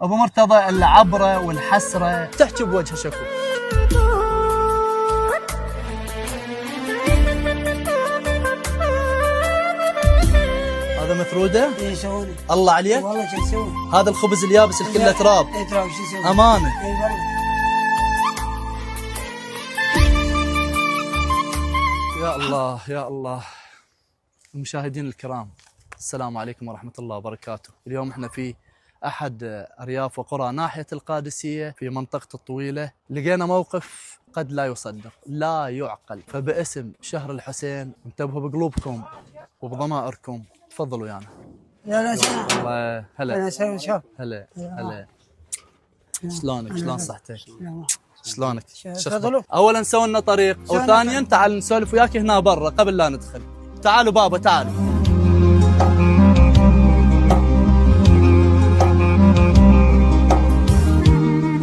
ابو مرتضى العبره والحسره تحكي بوجه شكو. هذا مثروده؟ اي يسوونه. الله عليك. والله شو يسوون؟ هذا الخبز اليابس اللي كله تراب. اي تراب شو يسوون؟ امانه. اي والله. يا الله يا الله. المشاهدين الكرام، السلام عليكم ورحمة الله وبركاته. اليوم احنا في أحد أرياف وقرى ناحية القادسية في منطقة الطويلة. لقينا موقف قد لا يصدق، لا يعقل. فباسم شهر الحسين انتبهوا بقلوبكم وبضمائركم. تفضلوا ويانا. لا لا سلام. الله هلا. انا اسوي شوف. هلا هلا. شلونك؟ شلون صحتك؟ شلونك؟ تفضلوا. أولا سوي لنا طريق، وثانيا تعال نسولف وياك هنا برا قبل لا ندخل. تعالوا بابا تعالوا.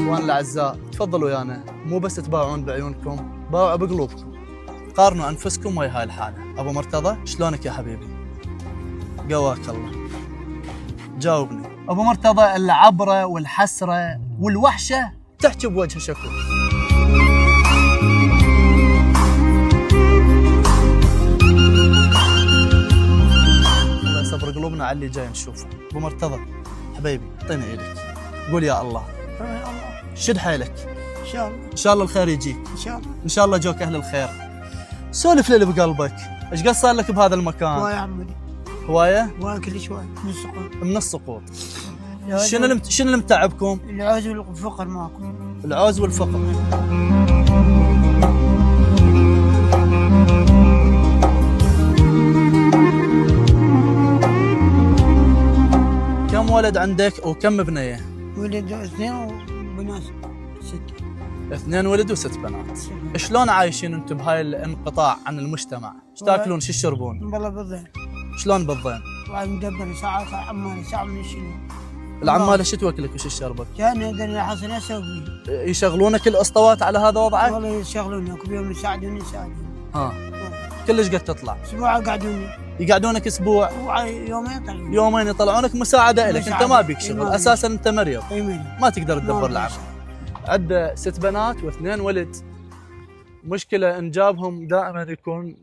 اخوان الاعزاء، تفضلوا ويانا. مو بس تباوعون بعيونكم، باوعوا بقلوبكم. قارنوا انفسكم ويا هاي الحاله. ابو مرتضى شلونك يا حبيبي؟ قواك الله. جاوبني. ابو مرتضى العبره والحسره والوحشه تحكي بوجه شكو. الله يصبر قلوبنا على اللي جاي نشوفه. ابو مرتضى حبيبي اعطيني ايدك. قول يا الله. شد حيلك. ان شاء الله. ان شاء الله الخير يجيك. ان شاء الله. ان شاء الله جوك اهل الخير. سولف لي اللي بقلبك. ايش قد صار لك بهذا المكان؟ هواية عمودي. هوايه؟ هواية كل شوي من السقوط. من السقوط. شنو اللي متعبكم؟ العوز والفقر ماكو. العوز والفقر. كم ولد عندك وكم بنيه؟ ولد 2 وبنات 6. 2 ولد و6 بنات. شلون عايشين انتم بهاي الانقطاع عن المجتمع؟ ايش تاكلون؟ شو تشربون؟ والله بالضبط. شلون بالضين؟ واحد مدبر ساعات عمالة ساعة من الشنو. العماله شو توكلك وش تشربك؟ كان هذا حصل اسوي. يشغلونك الاسطوات على هذا وضعك؟ والله يشغلوني كل يوم يساعدوني. ها. كلش قد تطلع؟ اسبوع قعدوني. يقعدونك اسبوع؟ يومين طلعوا. يومين يطلعونك مساعده لك، انت ما بيك شغل، اساسا انت مريض. اي ما تقدر تدبر العمل. عنده 6 بنات و2 ولد. مشكله انجابهم دائما يكون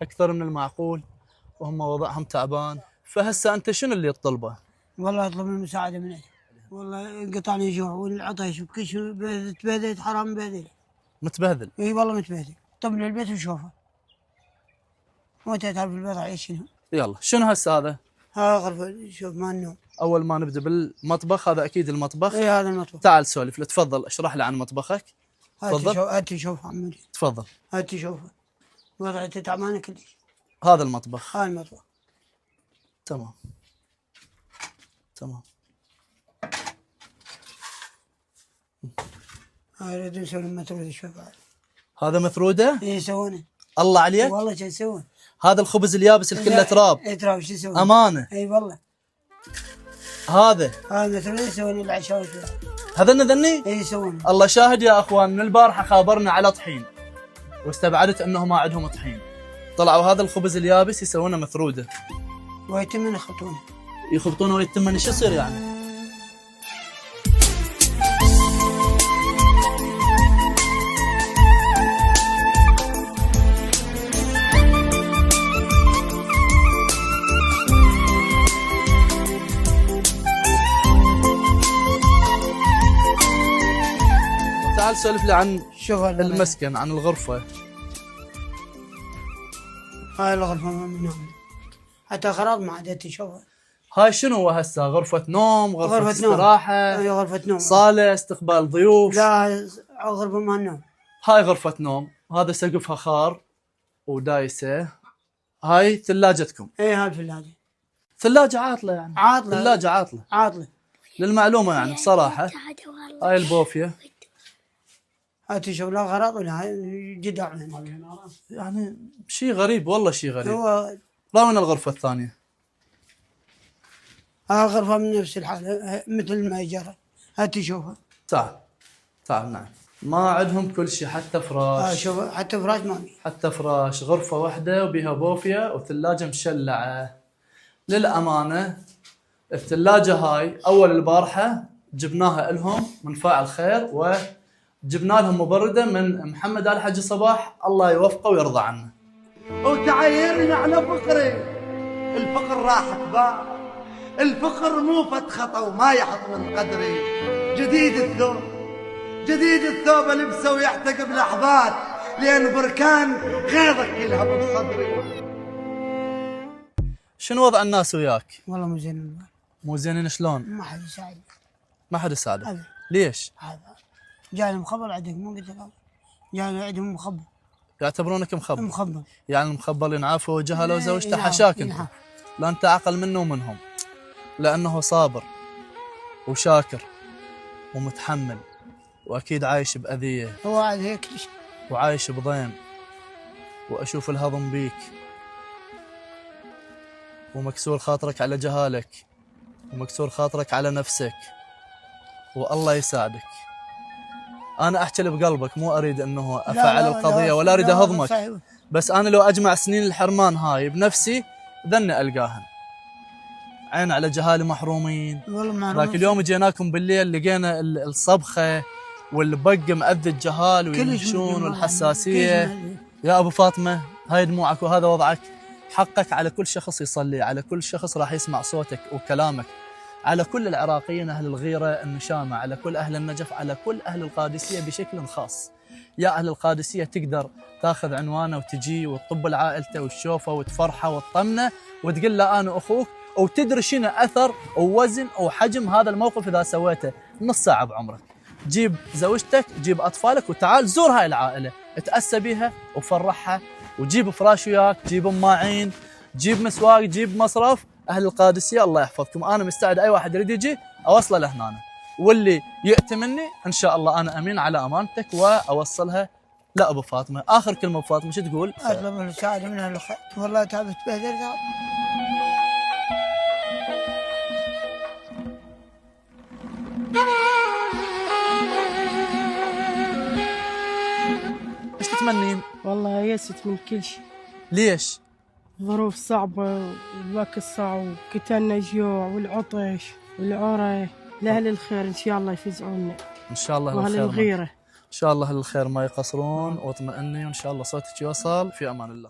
اكثر من المعقول وهم وضعهم تعبان. فهسه انت شنو اللي تطلبه؟ والله اطلب المساعده من عندك. والله قطعني جوع والعطش وكل شيء. تبهدلت حرام مبهدل. متبهذل؟ اي والله متبهدل. طب لي البيت وشوفه. وانت تعرف البيت عايش شنو؟ يلا شنو هسه هذا؟ ها غرفه شوف مال النوم. اول ما نبدا بالمطبخ، هذا اكيد المطبخ. اي هذا المطبخ. تعال سولف لي، تفضل اشرح لي عن مطبخك. تفضل. هاتي شوف عمودي. تفضل. هاتي شوفه. وضعته تعبانه كلش. هذا المطبخ. هاي المطبخ. تمام تمام. هاي يريدون يسوون متروده شوف. هذا مثروده؟ اي يسوونه. الله عليك. والله شو يسوون؟ هذا الخبز اليابس اللي كله تراب. اي تراب شو يسوون؟ امانه. اي والله. هذا متروده يسوون العشاء شوف. هذا ذني؟ اي يسوون. الله شاهد يا اخوان، من البارحه خابرنا على طحين واستبعدت انه ما عندهم طحين. طلعوا هذا الخبز اليابس يسوونه مثروده. ويتم يخبطونه. يخبطونه ويتمن. شو يصير يعني؟ تعال سولف لي عن المسكن، عن الغرفة. هاي الغرفة نوم. حتى خراب ما عاد تشوفها. هاي شنو هو هسه؟ غرفة نوم، غرفة استراحة؟ هاي غرفة نوم. صالة، استقبال ضيوف؟ لا غرفة مال نوم. هاي غرفة نوم، هذا سقفها خار ودايسة. هاي ثلاجتكم؟ اي هاي الثلاجة. ثلاجة عاطلة يعني؟ عاطلة. ثلاجة عاطلة. عاطلة. للمعلومة يعني بصراحة. هاي البوفية. هاي تشوف لا غراض ولا هاي جدع يعني شيء غريب والله، شيء غريب. هو راونا الغرفة الثانية. هاي غرفة من نفس الحالة مثل ما جرى. هاي تشوفها. تعال تعال. نعم ما عندهم كل شيء، حتى فراش. شوف حتى فراش ما في. حتى فراش. غرفة واحدة وبيها بوفية وثلاجة مشلعة. للأمانة الثلاجة هاي أول البارحة جبناها لهم من فاعل خير، وجبنا لهم مبرده من محمد آل حج صباح، الله يوفقه ويرضى عنه. وتعايرنا على فقري، الفقر راحت باع، الفقر مو فتخطه وما يحط من قدري. جديد الثوب، جديد الثوب البسه ويحتق بلحظات، لان بركان غيظك كلها من صدري. شنو وضع الناس وياك؟ والله مو زين. مو زينين شلون؟ ما حد يساعد. ما حد يساعدك؟ أبد. ليش؟ هذا جاني مخبر عندك، مو قلت لك جاني عندهم مخبر. يعتبرونك مخبر؟ مخبر. يعني المخبر ينعافوا وجهله وزوجته ينعاف. حشاك انت. ينعاف. لا انت اقل منه ومنهم، لانه صابر وشاكر ومتحمل، واكيد عايش باذيه، هو عاد هيك وعايش بضيم، واشوف الهضم بيك، ومكسور خاطرك على جهالك، ومكسور خاطرك على نفسك، والله يساعدك. انا احكي بقلبك، مو اريد انه افعل القضيه ولا اريد اهضمك، بس انا لو اجمع سنين الحرمان هاي بنفسي ذني القاهن. عين على جهالي محرومين. ذاك اليوم جيناكم بالليل لقينا الصبخه والبق مأذي الجهال والشون والحساسيه. يا ابو فاطمه، هاي دموعك وهذا وضعك. حقك على كل شخص يصلي، على كل شخص راح يسمع صوتك وكلامك، على كل العراقيين أهل الغيرة النشامة، على كل أهل النجف، على كل أهل القادسية بشكل خاص. يا أهل القادسية تقدر تاخذ عنوانه وتجي وتطب لعائلته وتشوفه وتفرحه وتطمنه وتقول له أنا أخوك، وتدري شنو أثر ووزن وحجم هذا الموقف إذا سويته نص ساعة بعمرك. جيب زوجتك، جيب أطفالك وتعال زور هاي العائلة، تأسى بها وفرحها، وجيب فراش وياك، جيب ماعين، جيب مسواق، جيب مصرف. أهل القادسية الله يحفظكم، أنا مستعد أي واحد يريد يجي أوصله لهنا، واللي يأتي مني إن شاء الله أنا أمين على أمانتك وأوصلها لأبو فاطمة. آخر كلمة أبو فاطمة شو تقول؟ أطلب المساعدة من أهل الخير، والله تعبت بهدلت. إيش تتمنين؟ والله يأست من كل شيء. ليش؟ ظروف صعبة والوقت صعب، وقتلنا الجوع والعطش والعرى. لأهل الخير إن شاء الله يفزعونا. إن شاء الله وأهل الغيرة إن شاء الله أهل الخير ما يقصرون، واطمئني وإن شاء الله صوتك يوصل. في أمان الله.